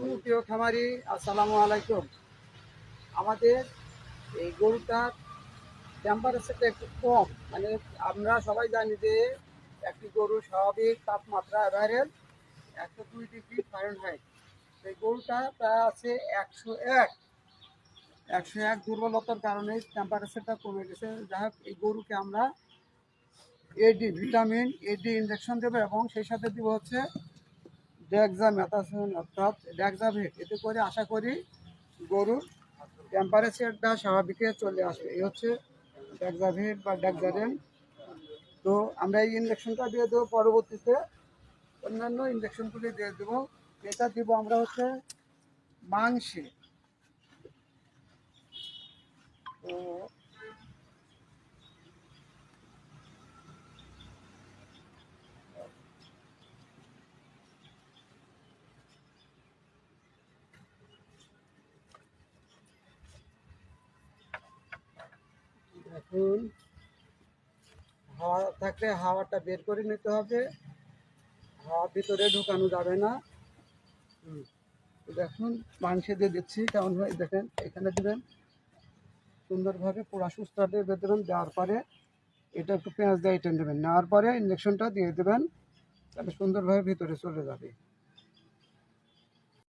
সুপ্রিয় খামারি, আসসালামু আলাইকুম। আমাদের এই গরুটার টেম্পারেচারটা একটু কম, মানে আমরা সবাই জানি যে একটি গরুর স্বাভাবিক তাপমাত্রা এভারেজ 102 ডিগ্রি ফারেনহাইট। এই গরুটা প্রায় আছে 101 দুর্বলতার কারণে টেম্পারেচারটা কমে গেছে। যাই হোক, এই গরুকে আমরা এডি ভিটামিন এডি ইনজেকশন দেবো এবং সেই সাথে দিব হচ্ছে ডেক্সামেথাসোন অর্থাৎ ডেক্সাভেট। এতে করে আশা করি গরুর টেম্পারেচারটা স্বাভাবিকে চলে আসবে। এই হচ্ছে ডেক্সাভেট বা ডেক্সারেন। তো আমরা এই ইনজেকশনটা দিয়ে দেবো, পরবর্তীতে অন্যান্য ইনজেকশনগুলি দিয়ে দেবো। এটা দিব আমরা হচ্ছে মাংসে। তো এখন হাওয়া থাকলে হাওয়াটা বের করে নিতে হবে, হাওয়া ভিতরে ঢুকানো যাবে না। দেখুন মাংসে দিয়ে দিচ্ছি কেমন হয় দেখেন। এখানে দেবেন সুন্দরভাবে পুরা সুস্থভাবে দেবেন। দেওয়ার পরে এটা একটু পেঁয়াজ দিয়ে টেনে দেবেন, নেওয়ার পরে ইঞ্জেকশনটা দিয়ে দেবেন, তাহলে সুন্দরভাবে ভিতরে চলে যাবে।